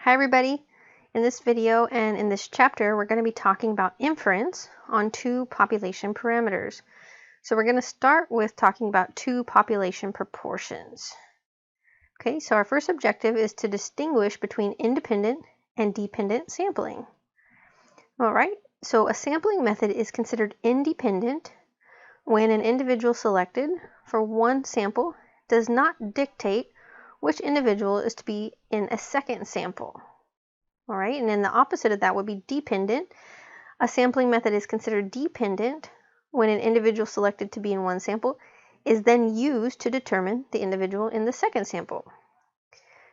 Hi everybody! In this video and in this chapter we're going to be talking about inference on two population parameters. So we're going to start with talking about two population proportions. Okay, so our first objective is to distinguish between independent and dependent sampling. Alright, so a sampling method is considered independent when an individual selected for one sample does not dictate which individual is to be in a second sample. All right, and then the opposite of that would be dependent. A sampling method is considered dependent when an individual selected to be in one sample is then used to determine the individual in the second sample.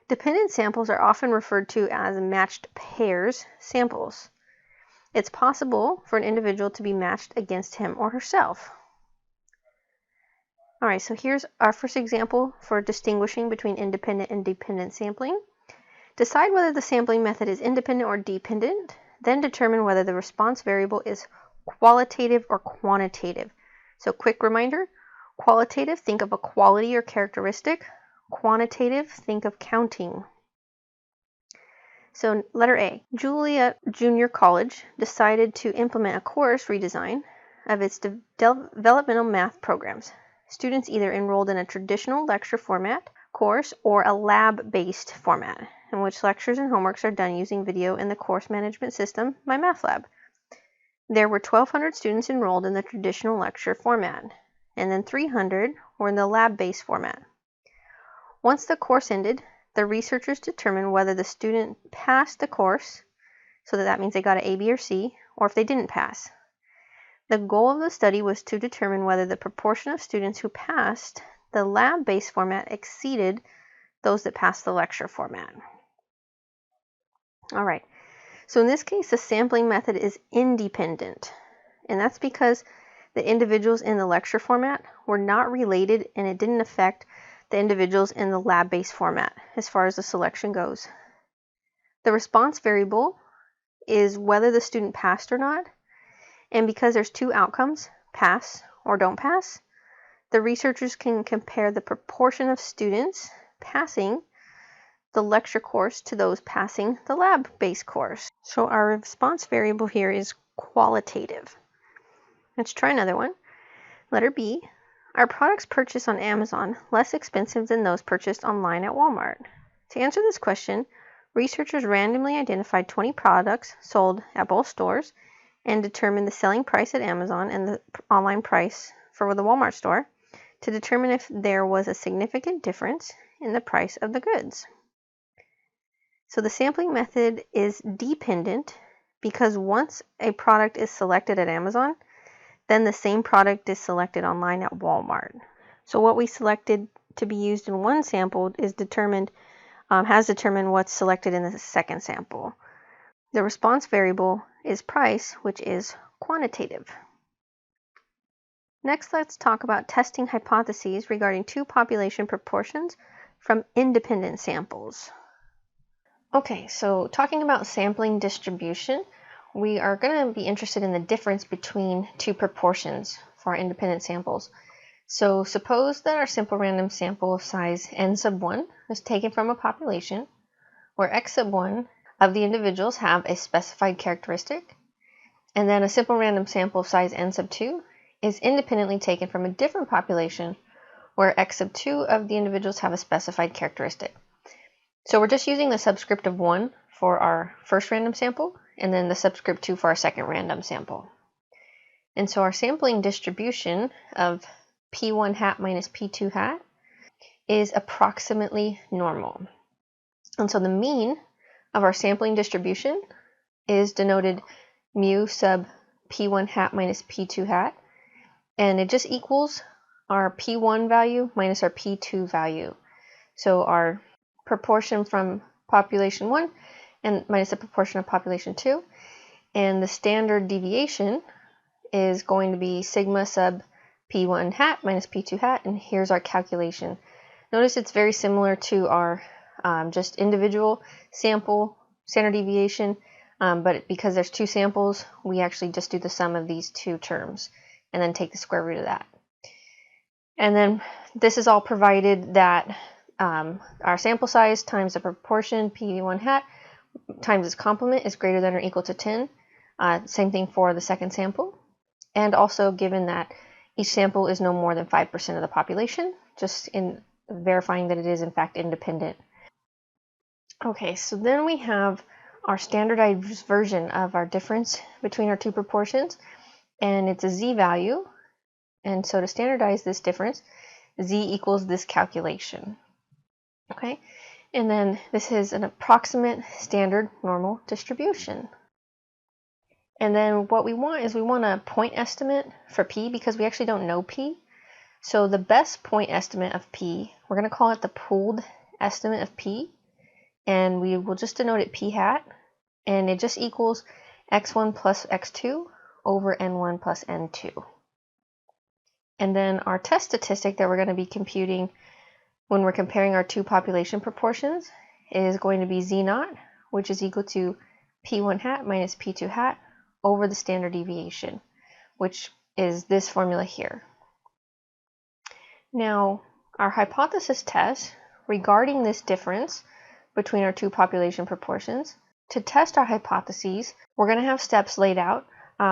Dependent samples are often referred to as matched pairs samples. It's possible for an individual to be matched against him or herself. All right, so here's our first example for distinguishing between independent and dependent sampling. Decide whether the sampling method is independent or dependent, then determine whether the response variable is qualitative or quantitative. So quick reminder, qualitative, think of a quality or characteristic. Quantitative, think of counting. So letter A, Juliet Junior College decided to implement a course redesign of its developmental math programs. Students either enrolled in a traditional lecture format course or a lab-based format, in which lectures and homeworks are done using video in the course management system, MyMathLab. There were 1,200 students enrolled in the traditional lecture format, and then 300 were in the lab-based format. Once the course ended, the researchers determined whether the student passed the course, so that means they got an A, B, or C, or if they didn't pass. The goal of the study was to determine whether the proportion of students who passed the lab-based format exceeded those that passed the lecture format. All right, so in this case, the sampling method is independent, and that's because the individuals in the lecture format were not related and it didn't affect the individuals in the lab-based format as far as the selection goes. The response variable is whether the student passed or not, and because there's two outcomes, pass or don't pass, the researchers can compare the proportion of students passing the lecture course to those passing the lab-based course. So our response variable here is qualitative. Let's try another one. Letter B, are products purchased on Amazon less expensive than those purchased online at Walmart? To answer this question, researchers randomly identified 20 products sold at both stores and determined the selling price at Amazon and the online price for the Walmart store to determine if there was a significant difference in the price of the goods. So the sampling method is dependent because once a product is selected at Amazon, then the same product is selected online at Walmart. So what we selected to be used in one sample is has determined what's selected in the second sample. The response variable is price, which is quantitative. Next, let's talk about testing hypotheses regarding two population proportions from independent samples. Okay, so talking about sampling distribution, we are going to be interested in the difference between two proportions for our independent samples. So suppose that our simple random sample of size n sub 1 is taken from a population where x sub 1 of the individuals have a specified characteristic, and then a simple random sample of size n sub 2 is independently taken from a different population where x sub 2 of the individuals have a specified characteristic. So we're just using the subscript of 1 for our first random sample, and then the subscript 2 for our second random sample. And so our sampling distribution of p1 hat minus p2 hat is approximately normal. And so the mean of our sampling distribution is denoted mu sub p1 hat minus p2 hat, and it just equals our p1 value minus our p2 value. So our proportion from population 1 and minus the proportion of population 2, and the standard deviation is going to be sigma sub p1 hat minus p2 hat, and here's our calculation. Notice it's very similar to our just individual sample standard deviation, but because there's two samples, we actually just do the sum of these two terms and then take the square root of that. And then this is all provided that our sample size times the proportion p1 hat times its complement is greater than or equal to 10. Same thing for the second sample. And also given that each sample is no more than 5% of the population, just in verifying that it is in fact independent. Okay, so then we have our standardized version of our difference between our two proportions, and it's a z-value. And so to standardize this difference, z equals this calculation. Okay, and then this is an approximate standard normal distribution. And then what we want is we want a point estimate for p because we actually don't know p. So the best point estimate of p, we're going to call it the pooled estimate of p, and we will just denote it p hat, and it just equals x1 plus x2 over n1 plus n2. And then our test statistic that we're going to be computing when we're comparing our two population proportions is going to be z0, which is equal to p1 hat minus p2 hat over the standard deviation, which is this formula here. Now, our hypothesis test regarding this difference between our two population proportions, to test our hypotheses, we're going to have steps laid out,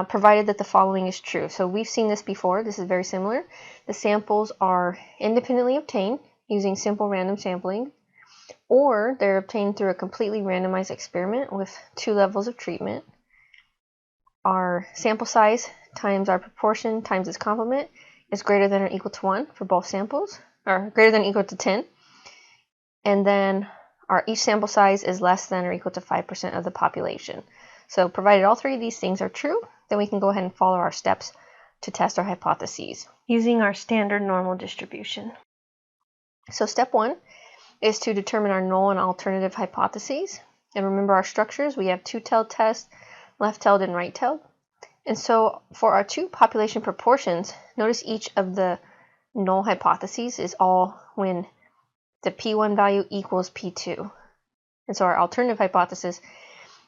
provided that the following is true. So we've seen this before. This is very similar. The samples are independently obtained using simple random sampling, or they're obtained through a completely randomized experiment with 2 levels of treatment. Our sample size times our proportion times its complement is greater than or equal to 1 for both samples, or greater than or equal to 10. And then our each sample size is less than or equal to 5% of the population. So provided all 3 of these things are true, then we can go ahead and follow our steps to test our hypotheses using our standard normal distribution. So step 1 is to determine our null and alternative hypotheses. And remember our structures, we have two-tailed test, left-tailed and right-tailed. And so for our two population proportions, notice each of the null hypotheses is all when the p1 value equals p2. And so our alternative hypothesis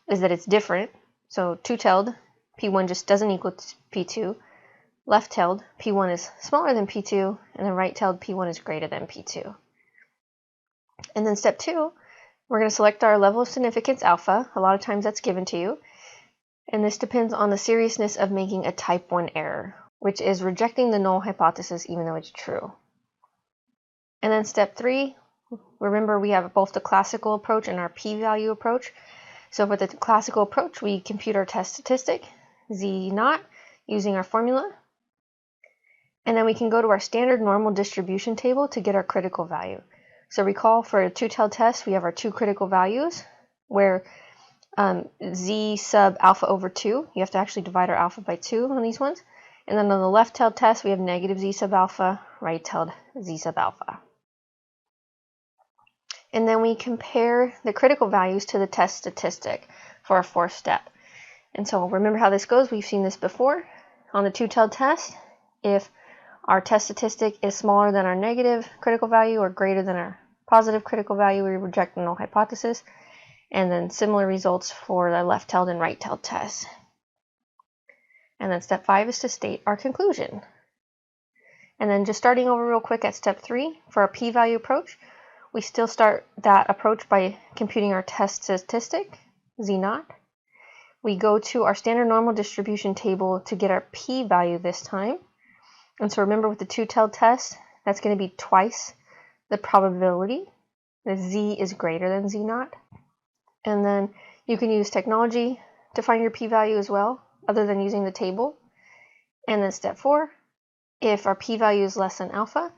is that it's different. So two-tailed, p1 just doesn't equal p2. Left-tailed, p1 is smaller than p2, and then right-tailed, p1 is greater than p2. And then step 2, we're going to select our level of significance alpha. A lot of times that's given to you. And this depends on the seriousness of making a type 1 error, which is rejecting the null hypothesis even though it's true. And then step 3, remember we have both the classical approach and our p-value approach. So for the classical approach, we compute our test statistic, z0, using our formula. And then we can go to our standard normal distribution table to get our critical value. So recall for a two-tailed test, we have our 2 critical values where z sub alpha over 2, you have to actually divide our alpha by 2 on these ones. And then on the left-tailed test, we have negative z sub alpha, right-tailed z sub alpha. And then we compare the critical values to the test statistic for our 4th step. And so remember how this goes. We've seen this before. On the two-tailed test, if our test statistic is smaller than our negative critical value or greater than our positive critical value, we reject the null hypothesis. And then similar results for the left-tailed and right-tailed tests. And then step 5 is to state our conclusion. And then just starting over real quick at step 3, for our p-value approach, we still start that approach by computing our test statistic, z0. We go to our standard normal distribution table to get our p-value this time. And so remember with the two-tailed test, that's going to be twice the probability that z is greater than z0. And then you can use technology to find your p-value as well, other than using the table. And then step 4, if our p-value is less than alpha,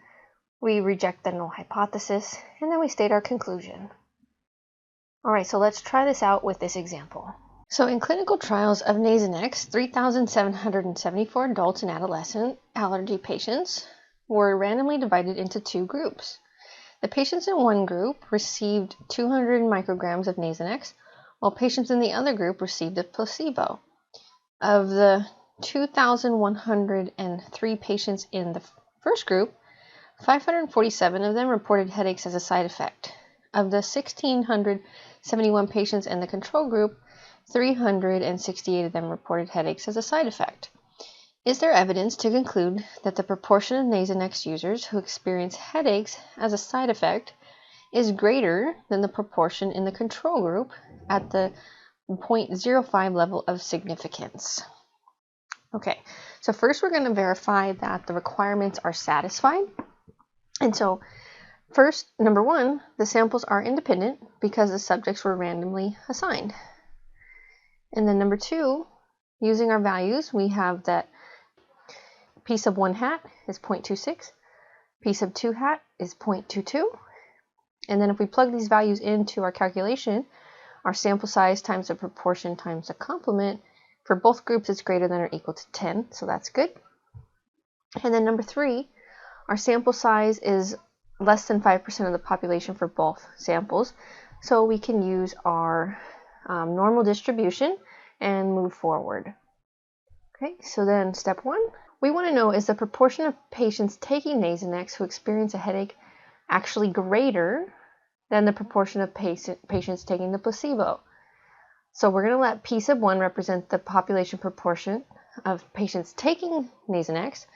we reject the null hypothesis, and then we state our conclusion. All right, so let's try this out with this example. So in clinical trials of Nasonex, 3,774 adults and adolescent allergy patients were randomly divided into 2 groups. The patients in one group received 200 micrograms of Nasonex, while patients in the other group received a placebo. Of the 2,103 patients in the first group, 547 of them reported headaches as a side effect. Of the 1,671 patients in the control group, 368 of them reported headaches as a side effect. Is there evidence to conclude that the proportion of Nasonex users who experience headaches as a side effect is greater than the proportion in the control group at the 0.05 level of significance. Okay, so first we're going to verify that the requirements are satisfied. And so first, number one, the samples are independent because the subjects were randomly assigned. And then number two, using our values, we have that p sub 1 hat is 0.26, p sub 2 hat is 0.22. And then if we plug these values into our calculation, our sample size times the proportion times the complement, for both groups is greater than or equal to 10, so that's good. And then number three, our sample size is less than 5% of the population for both samples, so we can use our normal distribution and move forward. Okay, so then step one, we want to know, is the proportion of patients taking Nasonex who experience a headache actually greater than the proportion of patients taking the placebo? So we're going to let p sub 1 represent the population proportion of patients taking Nasonex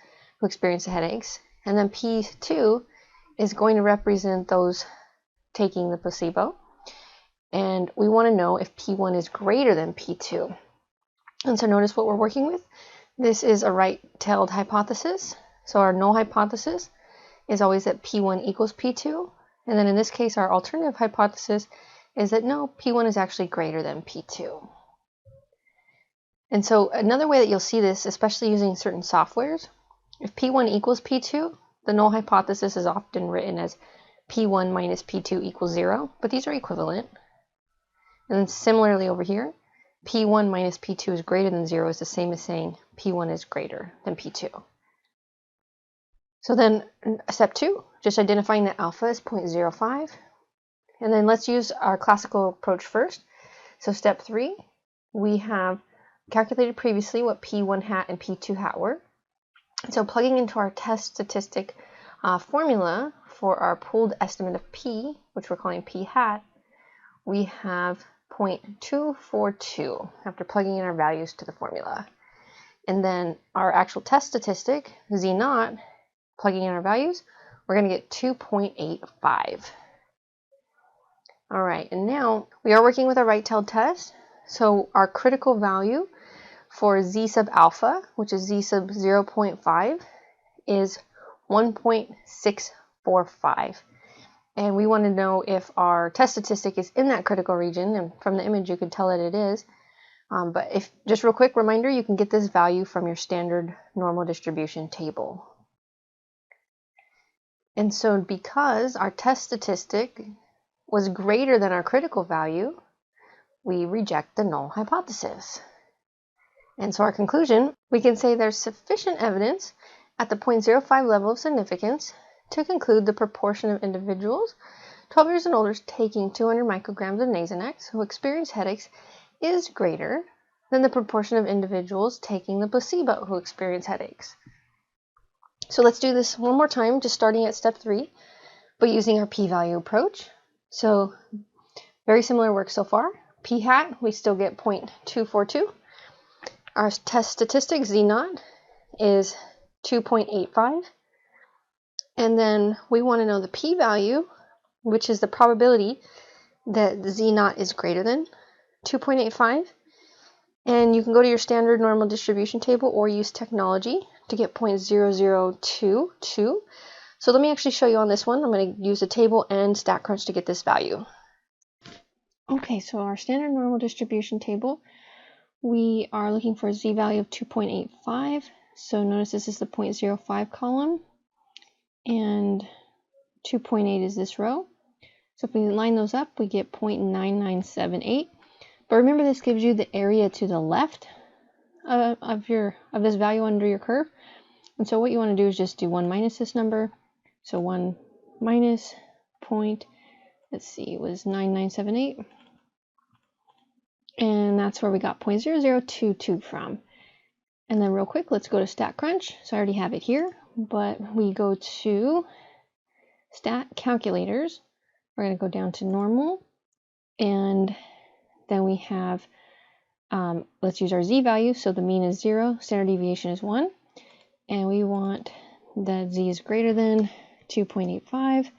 who experience the headaches, and then p2 is going to represent those taking the placebo. And we want to know if p1 is greater than p2. And so notice what we're working with. This is a right-tailed hypothesis. So our null hypothesis is always that p1 equals p2. And then in this case, our alternative hypothesis is that no, p1 is actually greater than p2. And so another way that you'll see this, especially using certain softwares, if p1 equals p2, the null hypothesis is often written as p1 minus p2 equals 0, but these are equivalent. And then similarly over here, p1 minus p2 is greater than 0 is the same as saying p1 is greater than p2. So then step 2, just identifying that alpha is 0.05. And then let's use our classical approach first. So step 3, we have calculated previously what p1 hat and p2 hat were. So plugging into our test statistic formula for our pooled estimate of p, which we're calling p hat, we have 0.242 after plugging in our values to the formula. And then our actual test statistic, z naught, plugging in our values, we're going to get 2.85. All right, and now we are working with a right-tailed test. So our critical value for z sub alpha, which is z sub 0.5, is 1.645. And we want to know if our test statistic is in that critical region, and from the image you can tell that it is. But if, just real quick reminder, you can get this value from your standard normal distribution table. And so because our test statistic was greater than our critical value, we reject the null hypothesis. And so our conclusion, we can say there's sufficient evidence at the 0.05 level of significance to conclude the proportion of individuals 12 years and older taking 200 micrograms of Nasonex who experience headaches is greater than the proportion of individuals taking the placebo who experience headaches. So let's do this one more time, just starting at step 3, but using our p-value approach. So very similar work so far. P hat, we still get 0.242. Our test statistic, z naught, is 2.85. And then we want to know the p-value, which is the probability that z naught is greater than 2.85. And you can go to your standard normal distribution table or use technology to get 0.0022. So let me actually show you on this one. I'm going to use a table and StatCrunch to get this value. Okay, so our standard normal distribution table, we are looking for a z-value of 2.85. So notice this is the 0.05 column, and 2.8 is this row. So if we line those up, we get 0.9978. But remember, this gives you the area to the left of this value under your curve. And so what you want to do is just do 1 minus this number. So 1 minus point, let's see, it was 9978. And that's where we got 0.0022 from. And then real quick, let's go to StatCrunch. So I already have it here, but we go to Stat Calculators. We're going to go down to Normal, and then we have, let's use our z-value. So the mean is 0, standard deviation is 1, and we want that z is greater than 2.85.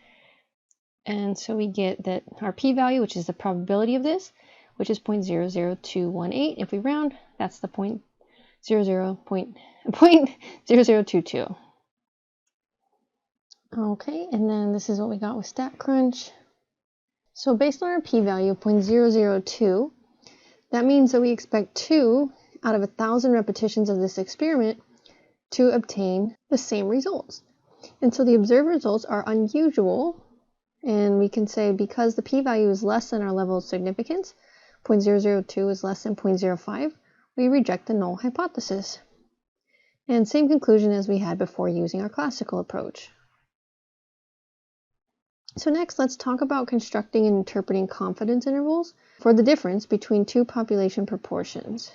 And so we get that our p-value, which is the probability of this, which is 0.00218. If we round, that's the 0.0022. Okay, and then this is what we got with StatCrunch. So based on our p-value of 0.002, that means that we expect 2 out of 1,000 repetitions of this experiment to obtain the same results. And so the observed results are unusual, and we can say because the p-value is less than our level of significance, 0.002 is less than 0.05, we reject the null hypothesis. And same conclusion as we had before using our classical approach. So next, let's talk about constructing and interpreting confidence intervals for the difference between two population proportions.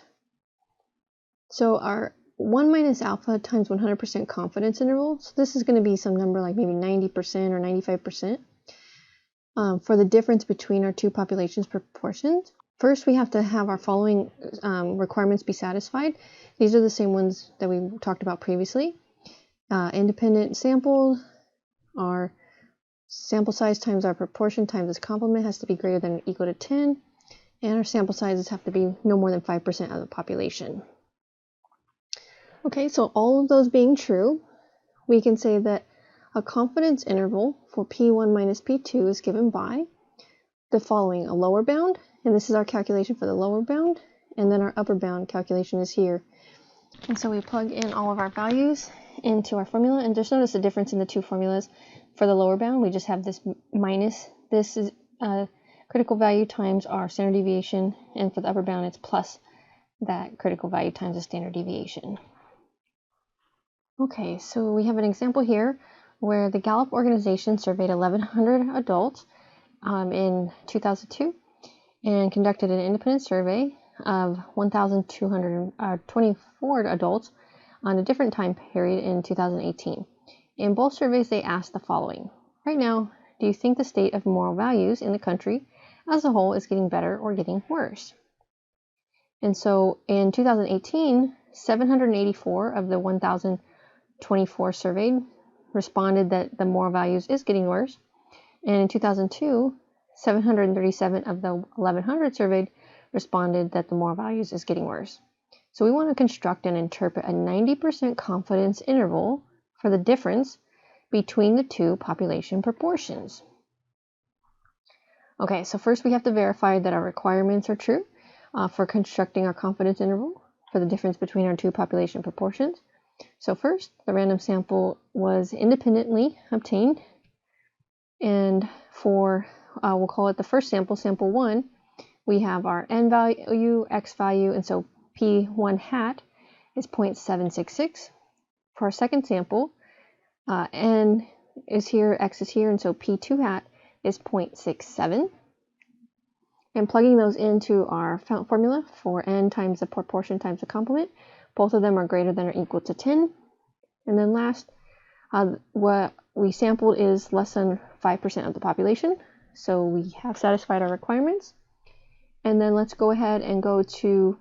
So our 1 minus alpha times 100% confidence interval, so this is going to be some number like maybe 90% or 95%, for the difference between our two populations proportions. First, we have to have our following requirements be satisfied. These are the same ones that we talked about previously. Independent samples, our sample size times our proportion times its complement has to be greater than or equal to 10, and our sample sizes have to be no more than 5% of the population. Okay, so all of those being true, we can say that a confidence interval for P1 minus P2 is given by the following: a lower bound, and this is our calculation for the lower bound, and then our upper bound calculation is here. And so we plug in all of our values into our formula, and just notice the difference in the two formulas. For the lower bound, we just have this minus, this is critical value times our standard deviation, and for the upper bound, it's plus that critical value times the standard deviation. Okay, so we have an example here where the Gallup organization surveyed 1,100 adults in 2002 and conducted an independent survey of 1,224 adults on a different time period in 2018. In both surveys, they asked the following: right now, do you think the state of moral values in the country as a whole is getting better or getting worse? And so in 2018, 784 of the 1,024 surveyed responded that the moral values is getting worse. And in 2002, 737 of the 1,100 surveyed responded that the moral values is getting worse. So we want to construct and interpret a 90% confidence interval for the difference between the two population proportions. Okay, so first we have to verify that our requirements are true for constructing our confidence interval for the difference between our two population proportions. So first, the random sample was independently obtained, and for, we'll call it the first sample, sample 1, we have our n value, x value, and so p1 hat is 0.766. For our second sample, n is here, x is here, and so p2 hat is 0.67. And plugging those into our formula for n times the proportion times the complement, both of them are greater than or equal to 10. And then last, what we sampled is less than 5% of the population, so we have satisfied our requirements. And then let's go ahead and go to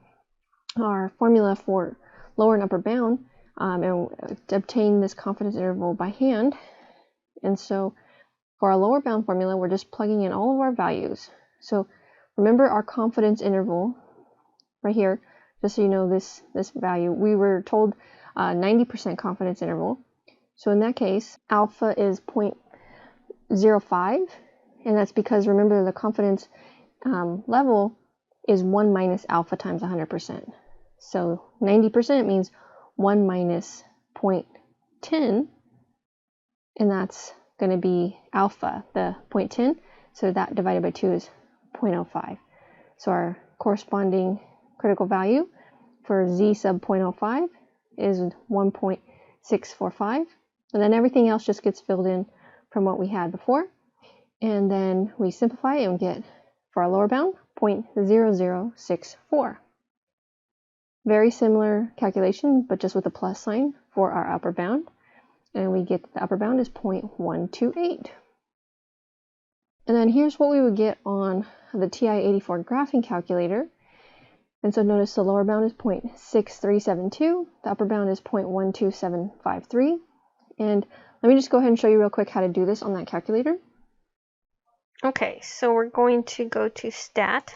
our formula for lower and upper bound, and obtain this confidence interval by hand. And so for our lower bound formula, we're just plugging in all of our values. So remember our confidence interval right here, just so you know this value, we were told 90% confidence interval. So in that case, alpha is 0.05, and that's because remember the confidence level is 1 minus alpha times 100%. So 90% means 1 minus 0.10, and that's going to be alpha, the 0.10, so that divided by 2 is 0.05. So our corresponding critical value for z sub 0.05 is 1.645, and then everything else just gets filled in from what we had before, and then we simplify and get, for our lower bound, 0.0064. Very similar calculation, but just with a plus sign for our upper bound, and we get the upper bound is 0.128. And then here's what we would get on the TI-84 graphing calculator. And so notice the lower bound is 0.6372, the upper bound is 0.12753. And let me just go ahead and show you real quick how to do this on that calculator. Okay, so we're going to go to Stat,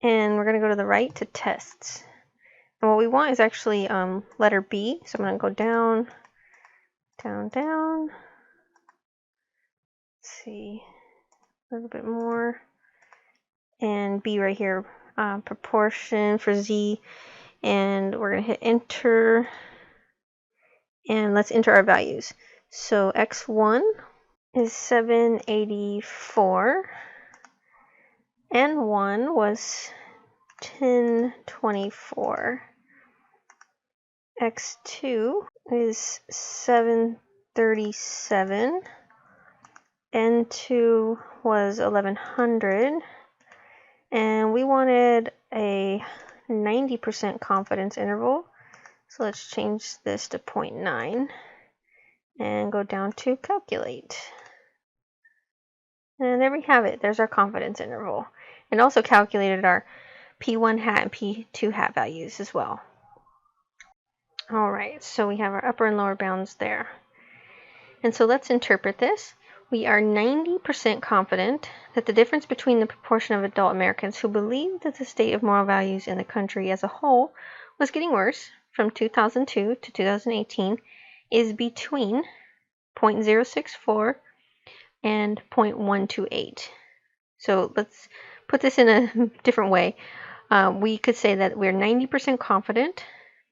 And we're going to go to the right to tests. And what we want is actually letter B. So I'm going to go down, down, down. Let's see, a little bit more. And B right here, proportion for Z. And we're going to hit enter. And let's enter our values. So x1 is 784. N1 was 1024. X2 is 737. N2 was 1100. And we wanted a 90% confidence interval. So let's change this to 0.9 and go down to calculate. And there we have it. There's our confidence interval. And also calculated our P1 hat and P2 hat values as well. All right, so we have our upper and lower bounds there. And so let's interpret this. We are 90% confident that the difference between the proportion of adult Americans who believed that the state of moral values in the country as a whole was getting worse from 2002 to 2018 is between 0.064 and 0.128. So let's put this in a different way. We could say that we're 90% confident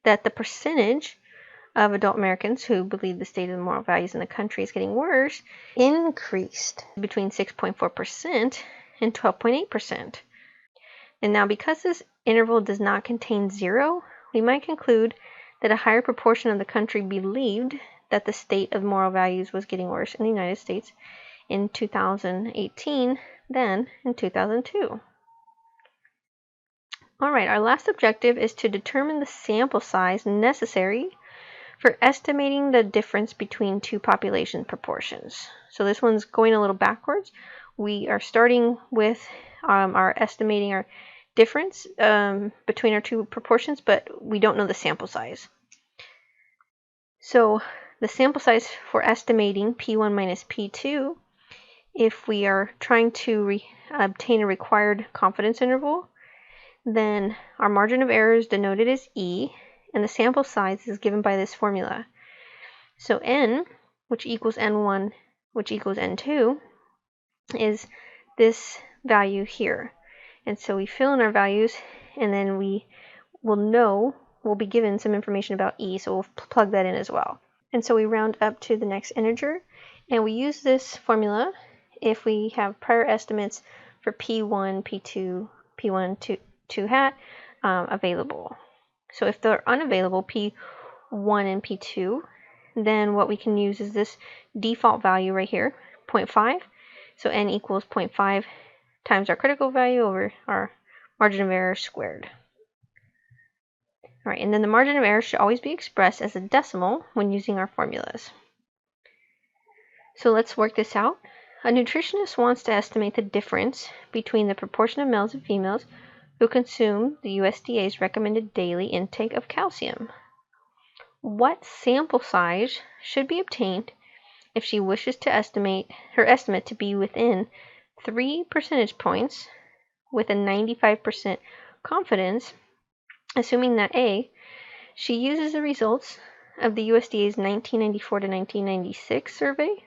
that the percentage of adult Americans who believe the state of the moral values in the country is getting worse increased between 6.4% and 12.8%. And now because this interval does not contain 0, we might conclude that a higher proportion of the country believed that the state of moral values was getting worse in the United States in 2018 than in 2002. All right, our last objective is to determine the sample size necessary for estimating the difference between two population proportions. So this one's going a little backwards. We are starting with our estimating our difference between our two proportions, but we don't know the sample size. So the sample size for estimating P1 minus P2, if we are trying to obtain a required confidence interval, then our margin of error is denoted as E, and the sample size is given by this formula. So N, which equals N1, which equals N2, is this value here. And so we fill in our values, and then we will know, we'll be given some information about E, so we'll plug that in as well. And so we round up to the next integer, and we use this formula if we have prior estimates for P1, P2, P1, 2 hat available. So if they're unavailable, P1 and P2, then what we can use is this default value right here, 0.5. So N equals 0.5 times our critical value over our margin of error squared. All right, and then the margin of error should always be expressed as a decimal when using our formulas. So let's work this out. A nutritionist wants to estimate the difference between the proportion of males and females who consume the USDA's recommended daily intake of calcium. What sample size should be obtained if she wishes to estimate her estimate to be within 3 percentage points with a 95% confidence, assuming that A, she uses the results of the USDA's 1994 to 1996 survey,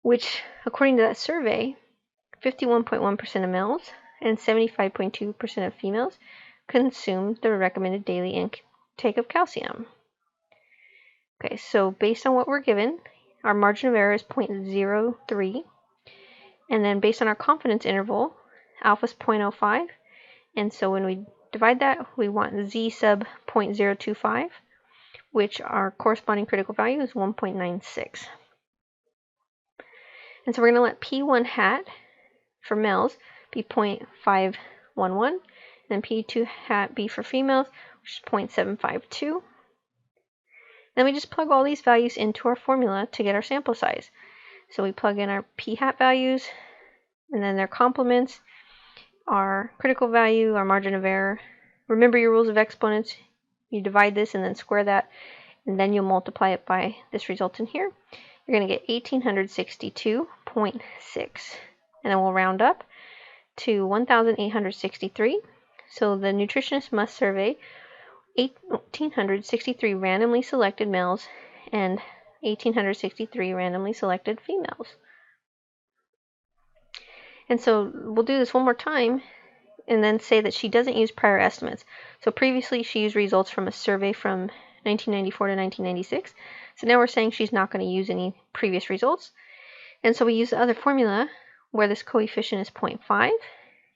which, according to that survey, 51.1% of males and 75.2% of females consume the recommended daily intake of calcium. Okay, so based on what we're given, our margin of error is 0.03, and then based on our confidence interval, alpha is 0.05, and so when we divide that, we want z sub 0.025, which our corresponding critical value is 1.96. And so we're going to let P1 hat for males be 0.511, and then P2 hat be for females, which is 0.752. Then we just plug all these values into our formula to get our sample size. So we plug in our P hat values, and then their complements, our critical value, our margin of error. Remember your rules of exponents. You divide this and then square that, and then you'll multiply it by this result in here. You're going to get 1862.6. And then we'll round up to 1,863. So the nutritionist must survey 1,863 randomly selected males and 1,863 randomly selected females. And so we'll do this one more time and then say that she doesn't use prior estimates. So previously she used results from a survey from 1994 to 1996. So now we're saying she's not going to use any previous results. And so we use the other formula where this coefficient is 0.5,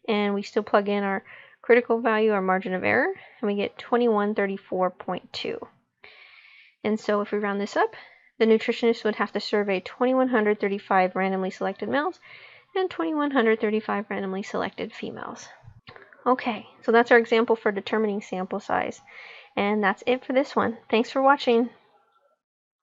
and we still plug in our critical value, our margin of error, and we get 2134.2. And so if we round this up, the nutritionist would have to survey 2,135 randomly selected males and 2,135 randomly selected females. Okay, so that's our example for determining sample size. And that's it for this one. Thanks for watching.